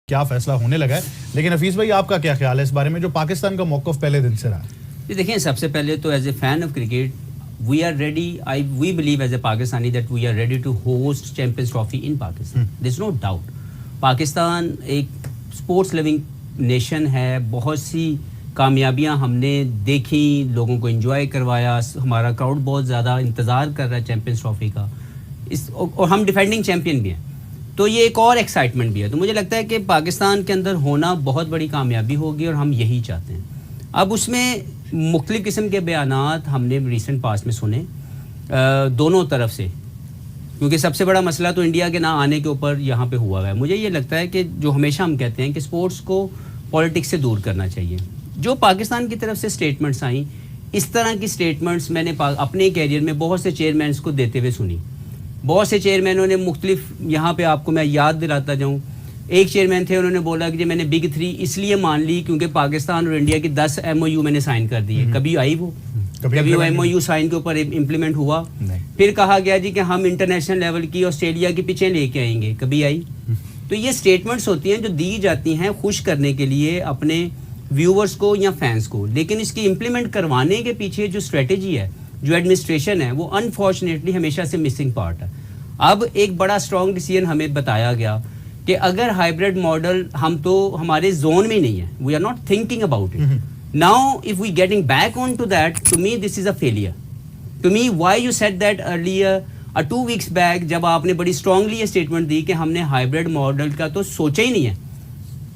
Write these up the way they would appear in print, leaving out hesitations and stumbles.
क्या फैसला होने लगा है। लेकिन हफीज भाई आपका क्या ख्याल है इस बारे में, जो पाकिस्तान का मौक़िफ़ पहले दिन से रहा? देखिए, सबसे पहले तो as a fan of cricket we are ready, we believe as a Pakistani that we are ready to host champions trophy in Pakistan. There is no doubt, Pakistan एक स्पोर्ट्स लिविंग नेशन है, बहुत सी कामयाबियां हमने देखी, लोगों को एंजॉय करवाया, हमारा क्राउड बहुत ज़्यादा इंतज़ार कर रहा है चैंपियंस ट्रॉफी का, और हम डिफेंडिंग चैंपियन भी हैं, तो ये एक और एक्साइटमेंट भी है। तो मुझे लगता है कि पाकिस्तान के अंदर होना बहुत बड़ी कामयाबी होगी और हम यही चाहते हैं। अब उसमें मुख्तलिफ़ किस्म के बयानात हमने रिसेंट पास्ट में सुने दोनों तरफ से, क्योंकि सबसे बड़ा मसला तो इंडिया के ना आने के ऊपर यहाँ पे हुआ है। मुझे ये लगता है कि जो हमेशा हम कहते हैं कि स्पोर्ट्स को पॉलिटिक्स से दूर करना चाहिए। जो पाकिस्तान की तरफ से स्टेटमेंट्स आई, इस तरह की स्टेटमेंट्स मैंने अपने कैरियर में बहुत से चेयरमैन्स को देते हुए सुनी। बहुत से चेयरमैनों ने मुख्तलिफ, यहाँ पे आपको मैं याद दिलाता जाऊँ, एक चेयरमैन थे, उन्होंने बोला कि मैंने बिग 3 इसलिए मान ली क्योंकि पाकिस्तान और इंडिया की 10 MOU मैंने साइन कर दिए। कभी आई वो? कभी वो MOU साइन के ऊपर इम्प्लीमेंट हुआ? फिर कहा गया जी कि हम इंटरनेशनल लेवल की ऑस्ट्रेलिया की पिचें लेके आएंगे, कभी आई? तो ये स्टेटमेंट्स होती हैं जो दी जाती हैं खुश करने के लिए अपने व्यूवर्स को या फैंस को, लेकिन इसकी इम्प्लीमेंट करवाने के पीछे जो स्ट्रेटजी है, जो एडमिनिस्ट्रेशन है, वो अनफॉर्चुनेटली हमेशा से मिसिंग पार्ट है। अब एक बड़ा स्ट्रॉन्ग डिसीजन हमें बताया गया कि अगर हाइब्रिड मॉडल, हम तो हमारे जोन में नहीं है, we are not thinking about it now, if we getting back on to that, to me this is a failure. To me why you said that earlier 2 weeks back, जब आपने बड़ी strongly ये statement दी कि हमने hybrid model का तो सोचा ही नहीं है,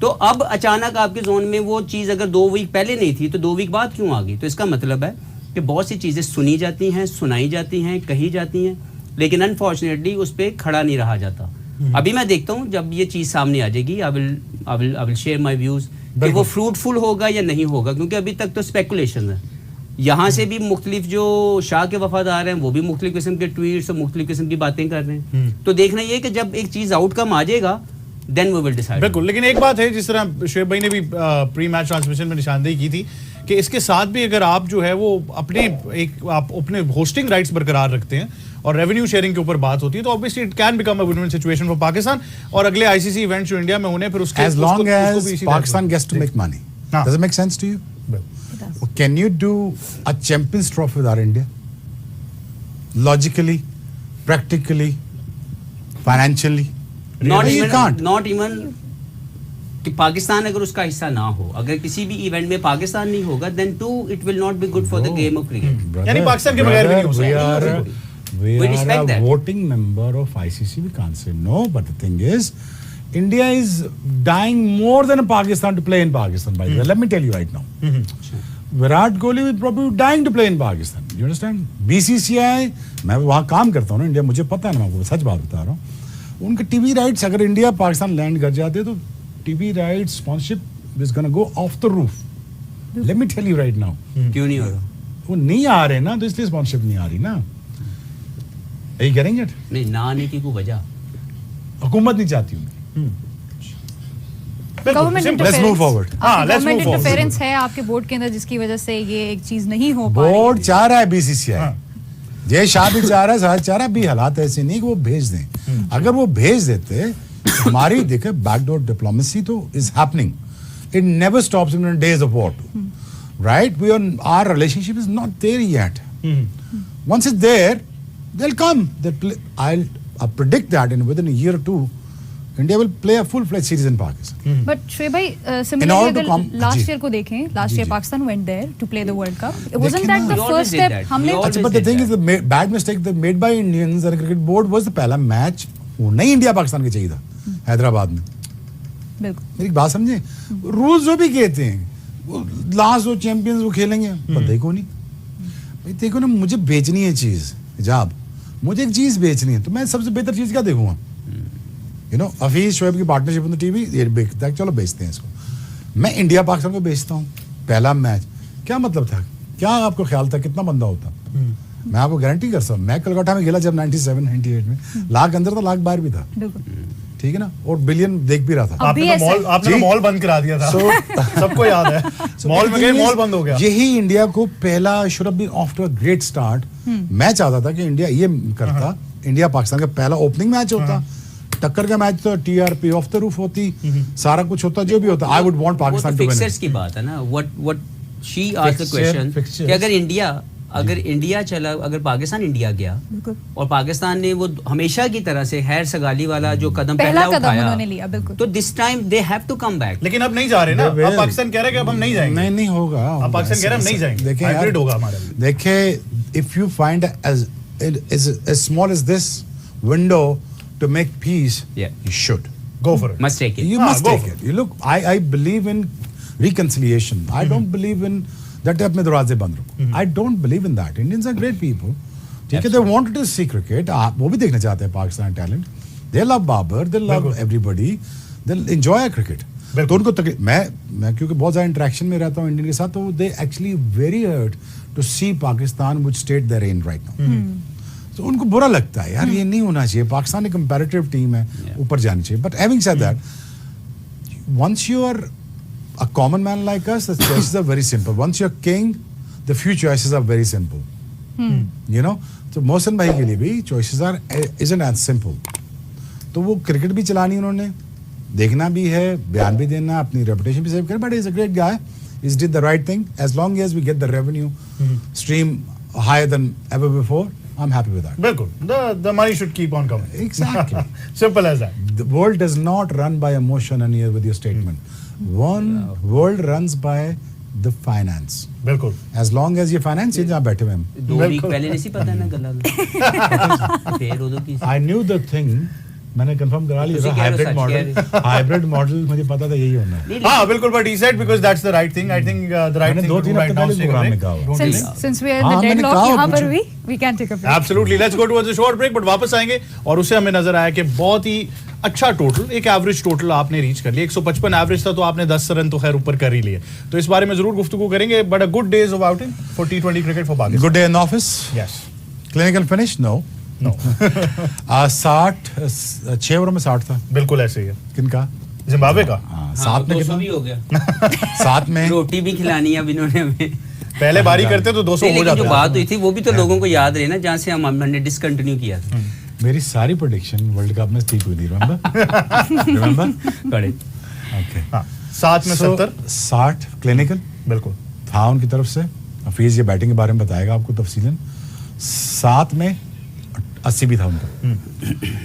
तो अब अचानक आपके जोन में वो चीज़ अगर 2 week पहले नहीं थी तो 2 week बाद क्यों आ गई? तो इसका मतलब है कि बहुत सी चीज़ें सुनी जाती हैं, सुनाई जाती हैं, कही जाती हैं, लेकिन अनफॉर्चुनेटली उस पर खड़ा नहीं रहा जाता। अभी मैं देखता हूँ जब ये चीज़ सामने आ जाएगी, I will share my views कि वो फ्रूटफुल होगा या नहीं होगा, क्योंकि अभी तक तो स्पेकुलेशन है। यहाँ से भी मुख्तलिफ जो शाह के वफादार हैं वो भी मुख्तलिफ किस्म के ट्वीट्स और मुख्तलिफ किस्म की बातें कर रहे हैं। तो देखना ये कि जब एक चीज़ आउटकम आ जाएगा देन वी विल डिसाइड। बिल्कुल, लेकिन एक बात है, जिस तरह शुएब भाई ने भी प्री मैच ट्रांसमिशन में निशानदेही की थी कि इसके साथ भी अगर आप जो है वो अपने होस्टिंग राइट्स बरकरार रखते हैं और रेवेन्यू शेयरिंग के ऊपर बात होती है, तो obviously it can become a win win situation for Pakistan और अगले ICC इवेंट्स जो इंडिया में होने, फिर उसके as long as Pakistan gets to make money. Does it make sense to you? Can you do a Champions Trophy without India? Logically, practically, financially? Not you can't. Not even कि पाकिस्तान अगर उसका हिस्सा ना हो, अगर किसी भी इवेंट में पाकिस्तान नहीं होगा, then too it will not be good for the game of cricket. यानी पाकिस्तान के बगैर भी नहीं हो सकता। We are a voting member of ICC. We can't say no. But the thing is, India is dying more than Pakistan to play in Pakistan. By the way, let me tell you right now. Virat Kohli is probably dying to play in Pakistan. You understand? BCCI, मैं वहाँ काम करता हूँ ना India, मुझे पता है ना, मैं सच बात बता रहा हूँ। उनके TV राइट्स अगर इंडिया पाकिस्तान लैंड कर जाते तो TV rights sponsorship is gonna go of the roof. Let me tell you right now. क्यों नहीं हो रहा? वो नहीं आ रहे ना, तो इसलिए स्पॉन्सरशिप नहीं आ रही ना. Are you getting it? नहीं, ना आने की कोई वजह हुकूमत नहीं चाहती उनकी. Government Let's move forward. Government interference है आपके बोर्ड के अंदर जिसकी वजह से ये एक चीज नहीं हो पा रही. बोर्ड चाह रहा है BCCI, जय शाह भी चाह रहा है, साहब चाह रहा है, भी हालात ऐसे नहीं कि वो भेज दें. अगर वो भेज देते, हमारी देखे बैकडोर डिप्लोमेसी तो is happening. It never stops in days of war, right? We our relationship is not there yet. Once it's there they'll come. I'll predict that within a year or two, India will play a full-fledged series in Pakistan. But Shreya bhai, similarly अगर last year को देखें, last year Pakistan went there to play the World Cup. Wasn't that the first step? हमने but the thing is, the bad mistake that made by Indians and cricket board was the पहला match वो नहीं India Pakistan के चाहिए था हैदराबाद में. बिल्कुल. मेरी बात समझे? रूल्स जो भी कहते हैं, लास्ट वो चैंपियंस वो खेलेंगे, पर देखो नहीं भाई, देखो ना, मुझे बेचनी है चीज हिजाब, मुझे एक चीज बेचनी है, तो मैं सबसे बेहतर चीज क्या देखूंगा? यू नो, हफीज शोएब की पार्टनरशिप ऑन द टीवी, ये बेचता है, चलो बेचते हैं इसको. मैं इंडिया पाकिस्तान को बेचता हूँ. पहला मैच क्या मतलब था? क्या आपको ख्याल था कितना बंदा होता? मैं आपको गारंटी कर सकता हूँ, मैं कलकत्ता में खेला जब 97-98 में, लाख अंदर था, लाख बाहर भी था. ठीक है ना, और बिलियन देख भी रहा था. आपने मॉल बंद करा दिया था. सबको याद है. मॉल में गए, मॉल बंद हो गया. यही इंडिया को पहला should have been after a great start. मैं चाहता था कि इंडिया ये करता, इंडिया पाकिस्तान का पहला ओपनिंग मैच होता, टक्कर का मैच तो टीआरपी ऑफ द रूफ होती, सारा कुछ होता, जो भी होता, I would want Pakistan to win. Fixers की बात है ना, what she asked the question कि अगर इंडिया चला, अगर पाकिस्तान इंडिया गया और पाकिस्तान ने वो हमेशा की तरह से हैर सगाली वाला जो कदम पहला कदम उठाया उन्होंने लिया, बिल्कुल, तो this time they have to come back. लेकिन अब नहीं जा रहे ना, अब पाकिस्तान कह रहा है कि अब हम नहीं जाएंगे। नहीं होगा, अब पाकिस्तान कह रहा है हम नहीं जाएंगे, देखिए हाइब्रिड होगा हमारा। देखिए, if you find as small as this window to make peace, you should go for it. Must take it. You must take it. You look, I believe in reconciliation. I don't believe in that type में दरवाजे बंद रखो. I don't believe in that. Indians are great people. ठीक है, they wanted to see cricket. वो भी देखना चाहते हैं Pakistan talent. They love Babar. They love everybody. They enjoy cricket. तो उनको तकलीफ, मैं क्योंकि बहुत ज़्यादा इंटरेक्शन में रहता हूँ इंडियन के साथ, तो they actually very hurt to see Pakistan which state they're in right now. तो उनको बुरा लगता है यार, ये नहीं होना चाहिए, पाकिस्तान एक कंपैरेटिव टीम है, ऊपर जानी चाहिए। But having said that, once you are a common man like us, the choices are very simple. Once you're king, the few choices are very simple. You know, तो मोहसिन भाई के लिए भी choices are isn't as simple. तो वो cricket भी चलानी उन्होंने, देखना भी है, बयान भी देना, अपनी रेपुटेशन भी सेव करना, but he's a great guy. He's did the right thing. As long as we get the revenue stream higher than ever before, I'm happy with that. बिल्कुल, the money should keep on coming. Exactly. Simple as that. The world does not run by emotion and here with your statement. One world runs by the finance. बिल्कुल. As long as ये finance है, जहाँ बैठे हुए हम. 2 week पहले नहीं पता ना गला फिर उधर की I knew the thing. मैंने कंफर्म करा लिया था, हाइब्रिड मॉडल मुझे पता था यही होना है। हाँ बिल्कुल, but he said because that's the right thing. I think the right thing to do right now is take a break. Since we are in the deadlock, यहाँ पर भी we can take a break. Absolutely. Let's go towards a short break, but वापस आएंगे और उससे हमें नजर आया कि बहुत ही अच्छा टोटल, एक एवरेज टोटल आपने रीच कर लिया। 155 एवरेज था, तो आपने 10 रन तो खैर ऊपर कर ही लिए। तो इस बारे में जरूर गुफ्तगू करेंगे। But a good days of outing for T20 cricket for Pakistan. Good day in office. Yes. Clinical finish? No. 6 over में 60 था। बिल्कुल ऐसे ही है। किनका? जिम्बाब्वे का। साथ में 200 भी हो गया। साथ में रोटी भी खिलानी अब इन्होंने हमें। पहले बारी करते तो 200 हो जाता। जो बात हुई थी वो भी तो लोगों को याद रहे ना, जहाँ से हमने डिसकंटिन्यू किया था। मेरी सारी प्रेडिक्शन वर्ल्ड कप में ठीक हुई थी, रिमेंबर? करेक्ट। ओके। 7 में 70, 60 क्लिनिकल बिल्कुल था उनकी तरफ से। हफीज ये बैटिंग के बारे में बताएगा आपको तफसीलन। 7 में 80 भी था उनका।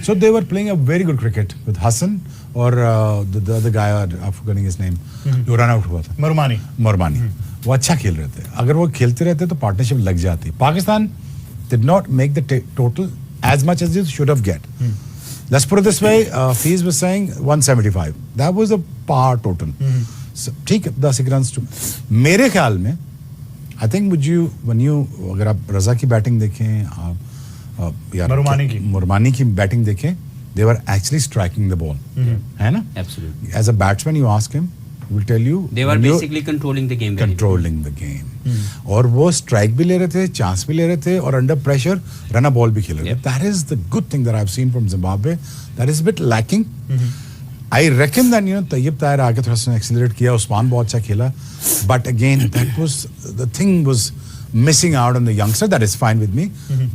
So they were playing a very good cricket with Hasan और the other guy, I am forgetting his name, जो रन आउट हुआ था, मरमानी। वो अच्छा खेल रहे थे। अगर वो खेलते रहते तो पार्टनरशिप लग जाती। Pakistan did not make the total as much as it should have get. Let's put it this way, Fees was saying 175. That was the par total. So, ठीक है, 10 runs to मेरे ख्याल में I think when you अगर आप रजा की batting देखें, आप यार मुरमानी की बैटिंग देखें, they were actually striking the ball. है ना? Absolutely. As a batsman, you ask him, he will tell you they were basically controlling the game. Controlling the game. और वो स्ट्राइक भी ले रहे थे, चांस भी ले रहे थे, और अंडर प्रेशर रन बॉल भी खेल रहे थे। That is the good thing that I've seen from Zimbabwe. That is a bit lacking. I reckon that Tayyab Tahir आके थोड़ा सा एक्सीलरेट किया, उस्मान बहुत अच्छा खेला, but again that was the thing was missing out on the youngster. That is fine with me,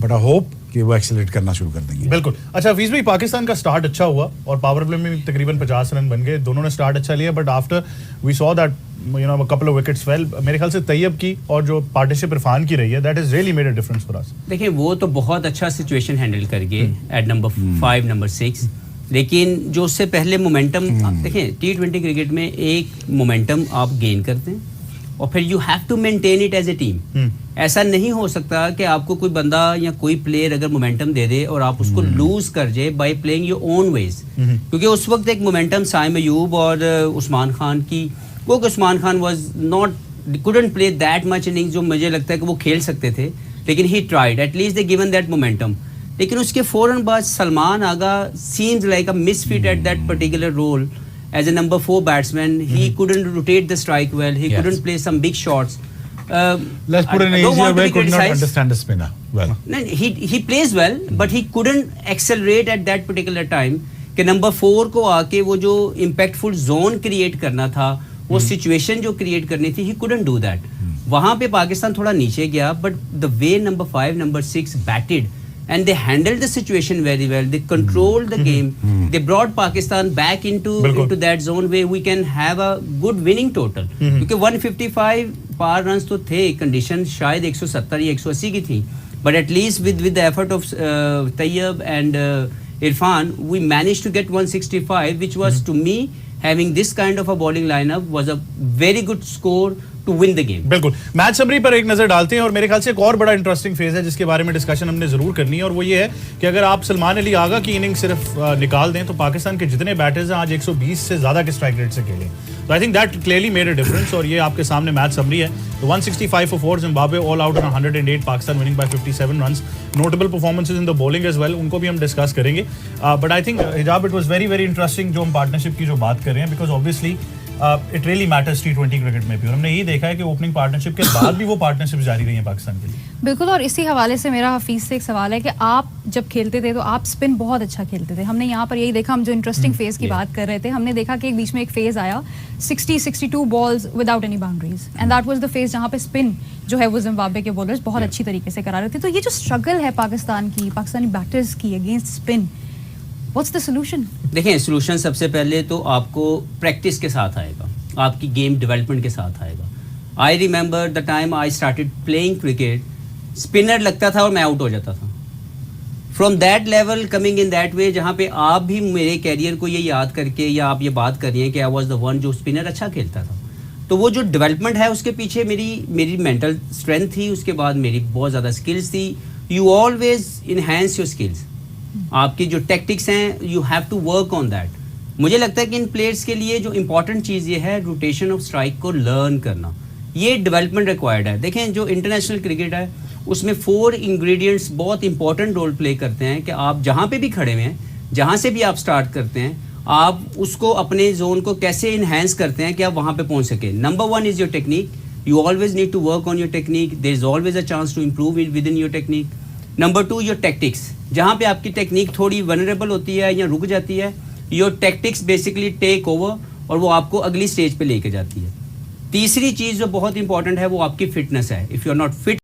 but I hope कि वो accelerate करना शुरू कर देंगे। बिल्कुल। अच्छा हफीज भाई, पाकिस्तान का स्टार्ट अच्छा हुआ और पावर प्ले में तकरीबन 50 रन बन गए। दोनों ने स्टार्ट अच्छा लिया, but after we saw that a couple of wickets fell. मेरे ख्याल से तैयब की और जो पार्टनरशिप इरफान की रही है, that has really made a difference for us. देखिए वो तो बहुत अच्छा सिचुएशन हैंडल कर गए एट नंबर 5, नंबर 6, लेकिन जो उससे पहले मोमेंटम, देखिए T20 क्रिकेट में एक मोमेंटम आप गेन करते हैं और फिर you have to maintain it as a team. ऐसा नहीं हो सकता कि आपको कोई बंदा या कोई प्लेयर अगर मोमेंटम दे दे और आप उसको लूज कर जाए by playing your own ways, क्योंकि उस वक्त एक मोमेंटम साइम अयूब और उस्मान खान की, वो Usman Khan was not couldn't play that much innings जो मुझे लगता है कि वो खेल सकते थे, लेकिन he tried, at least they given that momentum. लेकिन उसके फौरन बाद सलमान आगा seems like a misfit at that particular role as a number 4 batsman. He couldn't rotate the strike well, he couldn't play some big shots. Let's put it in an easier way, could not understand the spinner well. No, he plays well, but he couldn't accelerate at that particular time कि number 4 को आके वो जो impactful zone create करना था, वो situation जो create करनी थी, he couldn't do that. वहाँ पे पाकिस्तान थोड़ा नीचे गया, but the way number 5, number 6 batted, and they handled the situation very well. They controlled the game. They brought Pakistan back into that zone where we can have a good winning total. क्योंकि 155 पार runs तो थे, condition शायद 170 या 180 की थी, but at least with the effort of Tayyab and Irfan, we managed to get 165, which was to me, having this kind of a bowling lineup was a very good score to win the game. बिल्कुल। Match summary पर एक नजर डालते हैं और मेरे ख्याल से एक और बड़ा इंटरेस्टिंग फेज है जिसके बारे में डिस्कशन हमने जरूर करनी है, और वो ये है कि अगर आप सलमान अली आगा की इनिंग सिर्फ निकाल दें तो पाकिस्तान के जितने बैटर्स हैं आज 120 से ज्यादा के स्ट्राइक रेट से खेले, तो I think that clearly made a difference. और ये आपके सामने मैच समरी है। तो 165 for 4 Zimbabwe, all out on 108, Pakistan winning by 57 runs. Notable performances in the bowling as well, उनको भी हम डिस्कस करेंगे। बट आई थिंक हिजाब, it was very very interesting जो हम पार्टनरशिप की जो बात कर रहे हैं, because obviously it really matters T20 cricket में भी, और हमने यही देखा है कि ओपनिंग पार्टनरशिप के बाद भी वो पार्टनरशिप जारी रही है पाकिस्तान के लिए। बिल्कुल, और इसी हवाले से मेरा हफीज से एक सवाल है कि आप जब खेलते थे तो आप स्पिन बहुत अच्छा खेलते थे। हमने यहाँ पर यही देखा, हम जो इंटरेस्टिंग फेज की बात कर रहे थे, हमने देखा कि एक बीच में एक फेज आया 60-62 balls without any boundaries, and that was the phase जहाँ पे स्पिन जो है वो जिम्बाब्वे के बॉलर्स बहुत अच्छी तरीके से करा रहे थे। तो ये जो स्ट्रगल है पाकिस्तानी बैटर्स की against spin, what's the solution? देखिए, सोल्यूशन सबसे पहले तो आपको प्रैक्टिस के साथ आएगा, आपकी गेम डेवलपमेंट के साथ आएगा। I remember the time I started playing cricket, spinner लगता था और मैं आउट हो जाता था। From that level coming in that way, जहाँ पे आप भी मेरे कैरियर को ये याद करके या आप ये बात कर रही हैं कि आई वॉज द वन जो स्पिनर अच्छा खेलता था, तो वो जो डेवलपमेंट है उसके पीछे मेरी मेंटल स्ट्रेंथ थी, उसके बाद मेरी बहुत ज़्यादा स्किल्स थी। You always enhance your skills, आपकी जो टैक्टिक्स हैं you have to work on that. मुझे लगता है कि इन प्लेयर्स के लिए जो इंपॉर्टेंट चीज़ ये है रोटेशन ऑफ स्ट्राइक को लर्न करना, ये डेवलपमेंट रिक्वायर्ड है। देखें, जो इंटरनेशनल क्रिकेट है उसमें 4 इंग्रेडिएंट्स बहुत इंपॉर्टेंट रोल प्ले करते हैं कि आप जहाँ पे भी खड़े हुए हैं, जहाँ से भी आप स्टार्ट करते हैं, आप उसको अपने जोन को कैसे इन्हेंस करते हैं कि आप वहाँ पे पहुँच सकें। Number 1 is your technique, you always need to work on your technique, there is always a chance to improve it within your technique. Number 2 your tactics, जहाँ पे आपकी टेक्निक थोड़ी वनरेबल होती है या रुक जाती है, your tactics basically take over और वो आपको अगली स्टेज पे लेके जाती है। तीसरी चीज़ जो बहुत इंपॉर्टेंट है वो आपकी फिटनेस है। If you are not fit